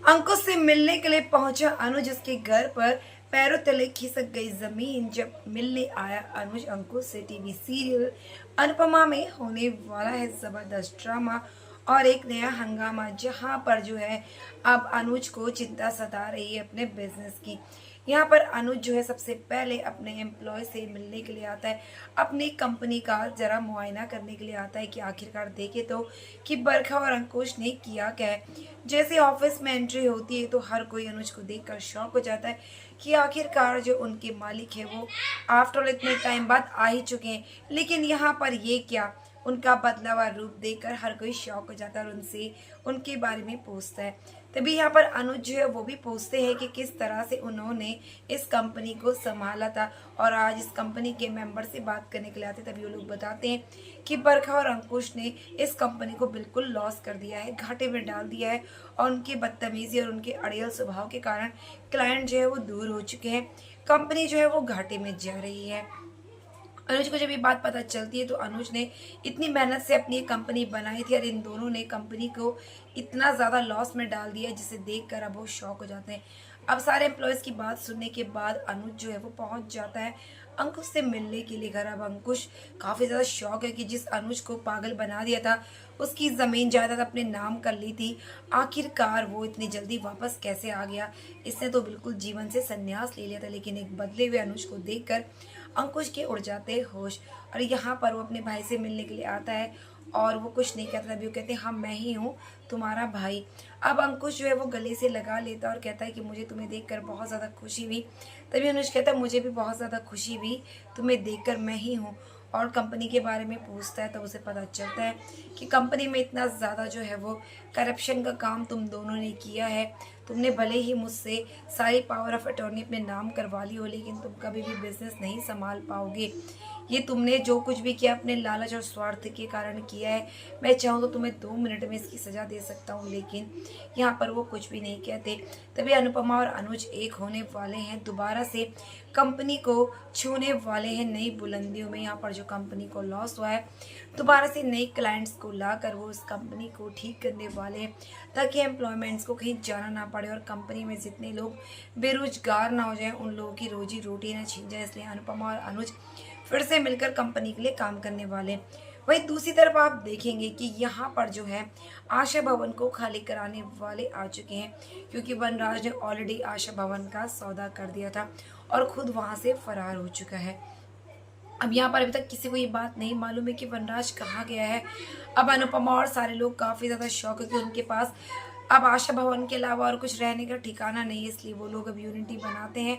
अंकुश से मिलने के लिए पहुंचा अनुज। उसके घर पर पैरों तले खिसक गई जमीन जब मिलने आया अनुज अंकुश से। टीवी सीरियल अनुपमा में होने वाला है जबरदस्त ड्रामा और एक नया हंगामा, जहां पर जो है अब अनुज को चिंता सता रही है अपने बिजनेस की। यहाँ पर अनुज जो है सबसे पहले अपने एम्प्लॉय से मिलने के लिए आता है, अपनी कंपनी का जरा मुआयना करने के लिए आता है कि आखिरकार देखे तो कि बरखा और अंकुश ने किया क्या है। जैसे ऑफिस में एंट्री होती है तो हर कोई अनुज को देखकर शॉक हो जाता है कि आखिरकार जो उनके मालिक है वो आफ्टर ऑल इतने टाइम बाद आ ही चुके हैं। लेकिन यहाँ पर ये क्या, उनका बदला हुआ रूप देखकर हर कोई शॉक हो जाता है और उनसे उनके बारे में पूछता है। तभी यहाँ पर अनुज जो है वो भी पूछते हैं कि किस तरह से उन्होंने इस कंपनी को संभाला था और आज इस कंपनी के मेंबर से बात करने के लिए आते। तभी वो लोग बताते हैं कि बरखा और अंकुश ने इस कंपनी को बिल्कुल लॉस कर दिया है, घाटे में डाल दिया है और उनकी बदतमीजी और उनके अड़ियल स्वभाव के कारण क्लाइंट जो है वो दूर हो चुके हैं। कंपनी जो है वो घाटे में जा रही है। अनुज को जब ये बात पता चलती है तो अनुज ने इतनी मेहनत से अपनी एक कंपनी बनाई थी और इन दोनों ने कंपनी को इतना ज़्यादा लॉस में डाल दिया जिसे देखकर अब वो शॉक हो जाते हैं। अब सारे एम्प्लॉयज़ की बात सुनने के बाद अनुज जो है वो पहुंच जाता है अंकुश से मिलने के लिए घर। अब अंकुश काफ़ी ज़्यादा शौक है कि जिस अनुज को पागल बना दिया था, उसकी ज़मीन जायदाद अपने नाम कर ली थी, आखिरकार वो इतनी जल्दी वापस कैसे आ गया। इसने तो बिल्कुल जीवन से संन्यास ले लिया था। लेकिन एक बदले हुए अनुज को देखकर अंकुश के उड़ जाते हैं होश और यहाँ पर वो अपने भाई से मिलने के लिए आता है और वो कुछ नहीं कहता। तभी वो कहते हैं हाँ मैं ही हूँ तुम्हारा भाई। अब अंकुश जो है वो गले से लगा लेता और कहता है कि मुझे तुम्हें देखकर बहुत ज़्यादा खुशी हुई। तभी अनुज कहता है मुझे भी बहुत ज़्यादा खुशी हुई, तुम्हें देखकर मैं ही हूँ। और कंपनी के बारे में पूछता है तो उसे पता चलता है कि कंपनी में इतना ज़्यादा जो है वो करप्शन का काम तुम दोनों ने किया है। तुमने भले ही मुझसे सारी पावर ऑफ अटॉर्नी अपने नाम करवा ली हो, लेकिन तुम कभी भी बिजनेस नहीं संभाल पाओगे। ये तुमने जो कुछ भी किया अपने लालच और स्वार्थ के कारण किया है। मैं चाहूँ तो तुम्हें 2 मिनट में इसकी सज़ा दे सकता हूँ, लेकिन यहाँ पर वो कुछ भी नहीं कहते। तभी अनुपमा और अनुज एक होने वाले हैं, दोबारा से कंपनी को छूने वाले हैं नई बुलंदियों में। यहाँ पर जो कंपनी को लॉस हुआ है, दोबारा से नए क्लाइंट्स को लाकर वो उस कंपनी को ठीक करने वाले हैं, ताकि एम्प्लॉयमेंट्स को कहीं जाना ना पड़े और कंपनी में जितने लोग बेरोजगार ना हो जाएं, उन लोगों की रोजी रोटी ना छीन जाए। इसलिए अनुपमा और अनुज फिर से मिलकर कंपनी के लिए काम करने वाले। वहीं दूसरी तरफ आप देखेंगे कि यहाँ पर जो है आशा भवन को खाली कराने वाले आ चुके हैं, क्योंकि वनराज ने ऑलरेडी आशा भवन का सौदा कर दिया था और खुद वहां से फरार हो चुका है। अब यहाँ पर अभी तक किसी को ये बात नहीं मालूम है कि वनराज कहाँ गया है। अब अनुपमा और सारे लोग काफ़ी ज़्यादा शौक है कि उनके पास अब आशा भवन के अलावा और कुछ रहने का ठिकाना नहीं है। इसलिए वो लोग अब यूनिटी बनाते हैं।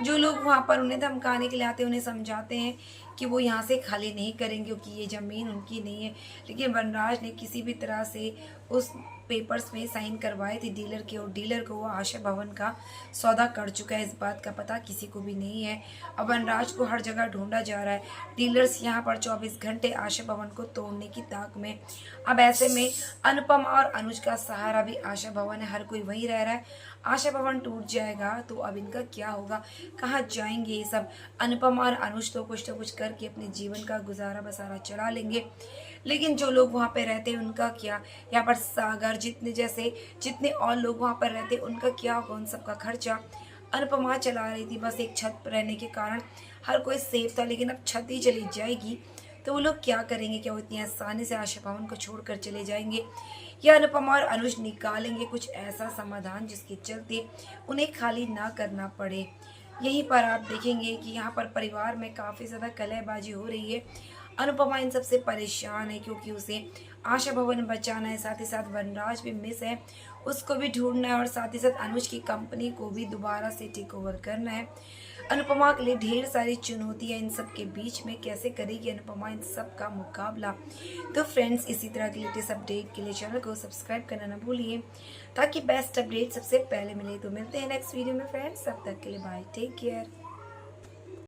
जो लोग वहाँ पर उन्हें धमकाने के लिए आते हैं उन्हें समझाते हैं कि वो यहाँ से खाली नहीं करेंगे, क्योंकि ये ज़मीन उनकी नहीं है। लेकिन वनराज ने किसी भी तरह से उस पेपर्स में साइन करवाए थे डीलर के, और डीलर को वो आशा भवन का सौदा कर चुका है। इस बात का पता किसी को भी नहीं है। अब वनराज को हर जगह ढूंढा जा रहा है। डीलर्स यहाँ पर 24 घंटे आशा भवन को तोड़ने की ताक में। अब ऐसे में अनुपमा और अनुज का सहारा भी आशा भवन है, हर कोई वहीं रह रहा है। आशा भवन टूट जाएगा तो अब इनका क्या होगा, कहाँ जाएंगे ये सब। अनुपमा और अनुज तो कुछ ना कुछ करके अपने जीवन का गुजारा बसारा चला लेंगे, लेकिन जो लोग वहाँ पे रहते हैं उनका क्या। यहाँ पर सागर जितने और लोग वहाँ पर रहते हैं उनका क्या होगा, उन सबका खर्चा अनुपमा चला रही थी। बस एक छत पर रहने के कारण हर कोई सेफ था, लेकिन अब छत ही चली जाएगी तो वो लोग क्या करेंगे। क्या वो इतनी आसानी से आशा भवन को छोड़कर चले जाएंगे, या अनुपमा और अनुज निकालेंगे कुछ ऐसा समाधान जिसके चलते उन्हें खाली ना करना पड़े। यहीं पर आप देखेंगे कि यहाँ पर परिवार में काफ़ी ज़्यादा कलहबाजी हो रही है। अनुपमा इन सबसे परेशान है क्योंकि उसे आशा भवन बचाना है, साथ ही साथ वनराज भी मिस है, उसको भी ढूंढना है और साथ ही साथ अनुज की कंपनी को भी दोबारा से टेक ओवर करना है। अनुपमा के लिए ढेर सारी चुनौतियां, इन सब के बीच में कैसे करेगी अनुपमा इन सब का मुकाबला। तो फ्रेंड्स, इसी तरह की लेटेस्ट अपडेट के लिए चैनल को सब्सक्राइब करना ना भूलिए, ताकि बेस्ट अपडेट सबसे पहले मिले। तो मिलते हैं नेक्स्ट वीडियो में फ्रेंड्स, तब तक के लिए बाय, टेक केयर।